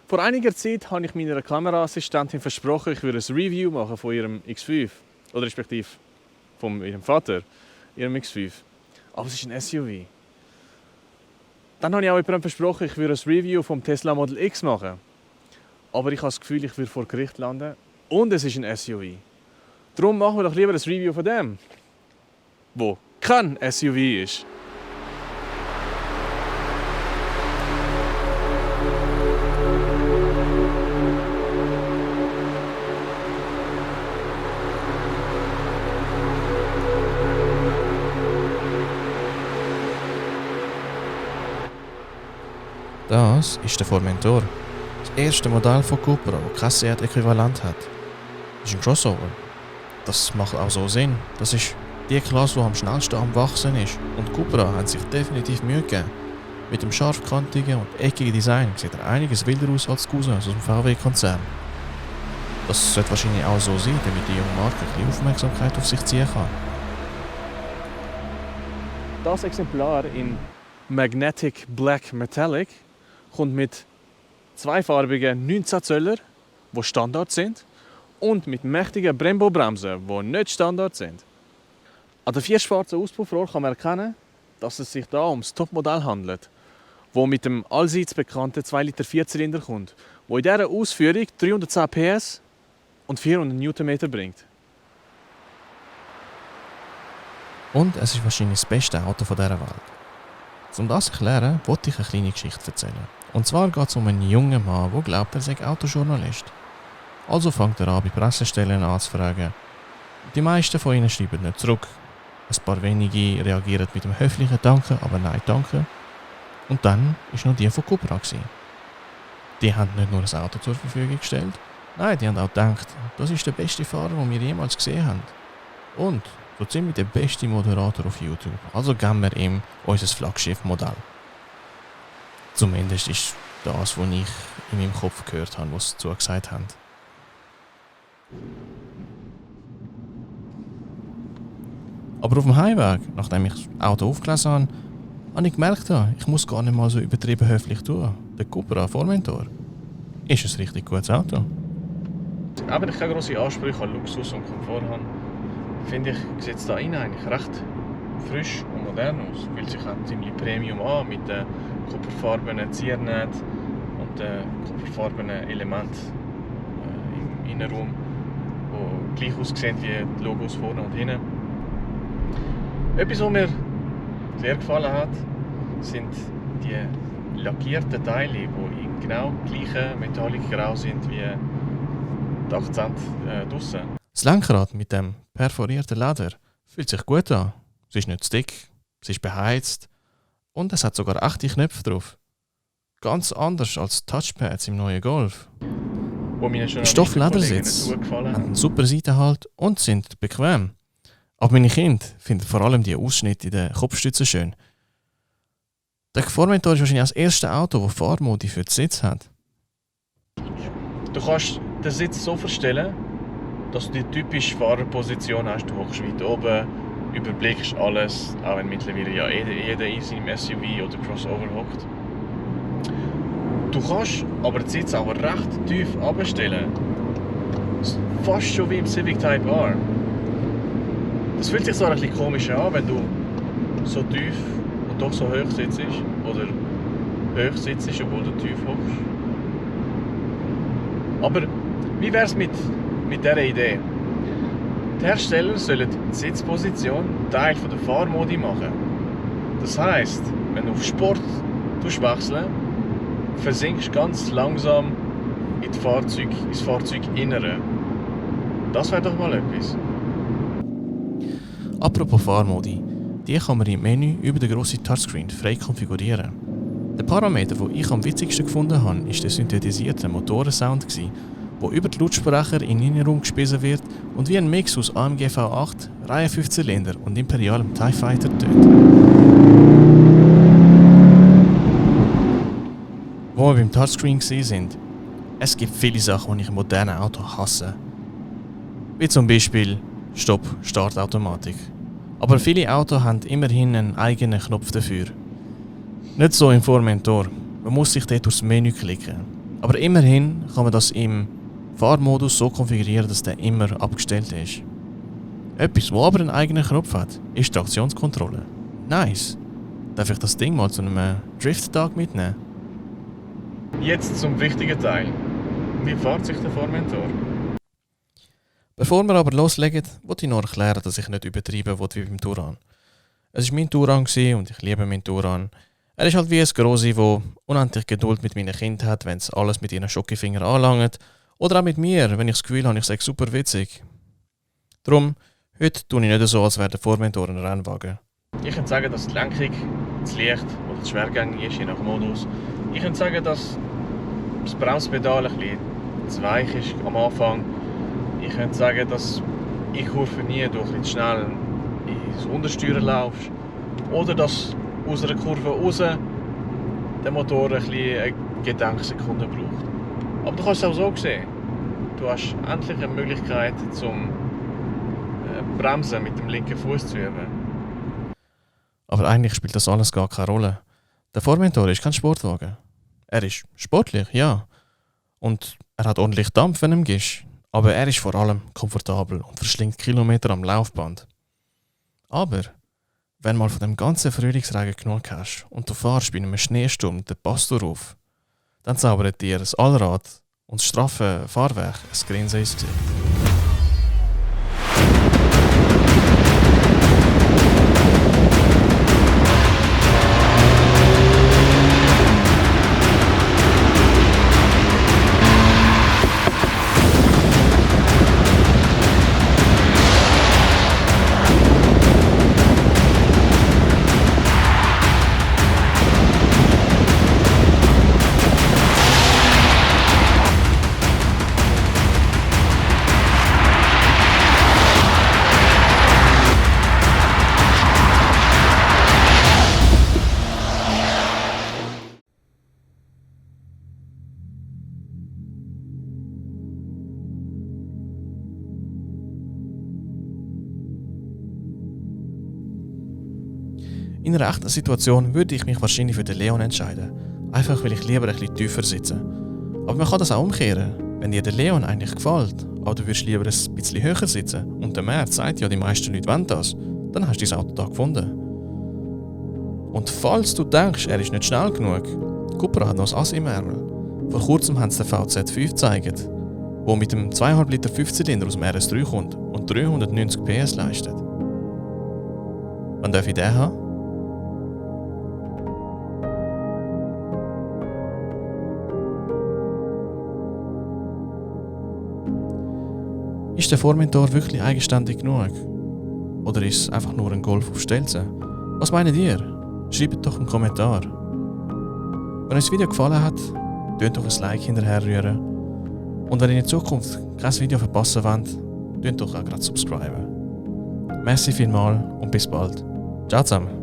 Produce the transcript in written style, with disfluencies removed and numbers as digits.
Vor einiger Zeit habe ich meiner Kameraassistentin versprochen, ich würde ein Review machen von ihrem X5. Oder respektive von ihrem Vater, ihrem X5. Aber es ist ein SUV. Dann habe ich auch jemandem versprochen, ich würde ein Review vom Tesla Model X machen. Aber ich habe das Gefühl, ich würde vor Gericht landen. Und es ist ein SUV. Darum machen wir doch lieber ein Review von dem, wo kein SUV ist. Das ist der Formentor. Das erste Modell von Cupra, das kein Seat-Äquivalent hat. Das ist ein Crossover. Das macht auch so Sinn. Das ist die Klasse, die am schnellsten am Wachsen ist. Und Cupra hat sich definitiv Mühe gegeben. Mit dem scharfkantigen und eckigen Design sieht er einiges wilder aus als Cousin aus dem VW-Konzern. Das sollte wahrscheinlich auch so sein, damit die junge Marke ein bisschen Aufmerksamkeit auf sich ziehen kann. Das Exemplar in Magnetic Black Metallic kommt mit zweifarbigen 19 Zöller, die Standard sind, und mit mächtigen Brembo-Bremsen, die nicht Standard sind. An den 4 schwarzen Auspuffrohr kann man erkennen, dass es sich da ums Topmodell handelt, wo mit dem allseits bekannten 2 Liter Vierzylinder kommt, wo in dieser Ausführung 310 PS und 400 Newtonmeter bringt. Und es ist wahrscheinlich das beste Auto dieser Welt. Um das zu erklären, wollte ich eine kleine Geschichte erzählen. Und zwar geht es um einen jungen Mann, der glaubt, er sei Autojournalist. Also fängt er an, bei Pressestellen anzufragen. Die meisten von ihnen schreiben nicht zurück. Ein paar wenige reagieren mit einem höflichen Danke, aber nein, danke. Und dann war noch die von Cupra. Die haben nicht nur ein Auto zur Verfügung gestellt, nein, die haben auch gedacht, das ist der beste Fahrer, den wir jemals gesehen haben. Und so ziemlich der beste Moderator auf YouTube. Also geben wir ihm unser Flaggschiff-Modell. Zumindest ist das, was ich in meinem Kopf gehört habe, was sie zugesagt haben. Aber auf dem Heimweg, nachdem ich das Auto aufgelesen habe, habe ich gemerkt, ich muss gar nicht mal so übertrieben höflich tun. Der Cupra Formentor ist ein richtig gutes Auto. Auch wenn ich keine grossen Ansprüche an Luxus und Komfort habe, finde ich, sieht es da rein eigentlich recht frisch und modern aus. Fühlt sich auch ziemlich Premium an mit den kupferfarbenen Ziernähten und den kupferfarbenen Elementen im Innenraum, die gleich aussehen wie die Logos vorne und hinten. Etwas, was mir sehr gefallen hat, sind die lackierten Teile, die in genau gleichen Metallic-Grau sind wie die Akzente draussen. Das Lenkrad mit dem perforierten Leder fühlt sich gut an. Es ist nicht zu dick, es ist beheizt und es hat sogar echte Knöpfe drauf. Ganz anders als Touchpads im neuen Golf. Die Stoffledersitze haben einen super Seitenhalt und sind bequem. Aber meine Kinder finden vor allem die Ausschnitte in den Kopfstützen schön. Der Formentor ist wahrscheinlich das erste Auto, das Fahrmodi für den Sitz hat. Du kannst den Sitz so verstellen, dass du die typische Fahrerposition hast. Du hockst weit oben, überblickst alles, auch wenn mittlerweile ja jeder in seinem SUV oder Crossover hockt. Du kannst aber den Sitz auch recht tief abstellen. Fast schon wie im Civic Type R. Das fühlt sich so ein bisschen komisch an, wenn du so tief und doch so hoch sitzt. Oder hoch sitzt, obwohl du tief hockst. Aber wie wäre es mit dieser Idee? Die Hersteller sollen die Sitzposition Teil der Fahrmodi machen. Das heisst, wenn du auf Sport wechselst, versinkst du ganz langsam ins Fahrzeuginnere. Das wäre doch mal etwas. Apropos Fahrmodi, die kann man im Menü über den grossen Touchscreen frei konfigurieren. Der Parameter, den ich am witzigsten gefunden habe, war der synthetisierte Motorensound, der über die Lautsprecher in den Innenraum gespielt wird und wie ein Mix aus AMG V8, Reihe 5 Zylinder und imperialem TIE Fighter tönt. Wo wir beim Touchscreen sind, es gibt viele Sachen, die ich im modernen Auto hasse. Wie zum Beispiel Stopp-Startautomatik. Aber viele Autos haben immerhin einen eigenen Knopf dafür. Nicht so im Formentor. Man muss sich dort durchs Menü klicken. Aber immerhin kann man das im Fahrmodus so konfigurieren, dass der immer abgestellt ist. Etwas, was aber einen eigenen Knopf hat, ist die Traktionskontrolle. Nice! Darf ich das Ding mal zu einem Drift-Tag mitnehmen? Jetzt zum wichtigen Teil. Wie fährt sich der Formentor? Bevor wir aber loslegen, wollte ich noch erklären, dass ich nicht übertreiben will wie beim Touran. Es war mein Touran und ich liebe meinen Touran. Er ist halt wie ein Grossi, der unendlich Geduld mit meinen Kindern hat, wenn sie alles mit ihren Schokifinger anlangen. Oder auch mit mir, wenn ich das Gefühl habe, ich sei super witzig. Darum, heute tue ich nicht so, als wäre der Formentor ein Rennwagen. Ich könnte sagen, dass die Lenkung zu leicht oder zu schwergängig ist, je nach Modus. Ich könnte sagen, dass das Bremspedal ein bisschen zu weich ist am Anfang. Ich könnte sagen, dass ich Kurve nie durch zu schnell ins Untersteuern laufst. Oder dass aus einer Kurve raus der Motor ein bisschen eine Gedenksekunde braucht. Aber du kannst es auch so sehen. Du hast endlich eine Möglichkeit zum Bremsen mit dem linken Fuß zu üben. Aber eigentlich spielt das alles gar keine Rolle. Der Formentor ist kein Sportwagen. Er ist sportlich, ja. Und er hat ordentlich Dampf, wenn du ihm gibst. Aber er ist vor allem komfortabel und verschlingt Kilometer am Laufband. Aber wenn du mal von dem ganzen Frühlingsregen genug hast und du fährst bei einem Schneesturm den Pastor auf, dann zaubert dir das Allrad und das straffe Fahrwerk ein Grinsen ins Gesicht. In einer echten Situation würde ich mich wahrscheinlich für den Leon entscheiden. Einfach weil ich lieber ein bisschen tiefer sitze. Aber man kann das auch umkehren. Wenn dir der Leon eigentlich gefällt, aber du würdest lieber ein bisschen höher sitzen und der Markt sagt ja, die meisten Leute wollen das, dann hast du dein Auto da gefunden. Und falls du denkst, er ist nicht schnell genug, Cupra hat noch ein Ass im Ärmel. Vor kurzem haben sie den VZ5 gezeigt, der mit dem 2,5 Liter 5-Zylinder aus dem RS3 kommt und 390 PS leistet. Wann darf ich den haben? Ist der Formentor wirklich eigenständig genug? Oder ist es einfach nur ein Golf auf Stelzen? Was meint ihr? Schreibt doch einen Kommentar. Wenn euch das Video gefallen hat, tönt doch ein Like hinterher rühren. Und wenn ihr in Zukunft kein Video verpassen wollt, tönt doch auch gerade subscriben. Merci vielmals und bis bald. Ciao zusammen.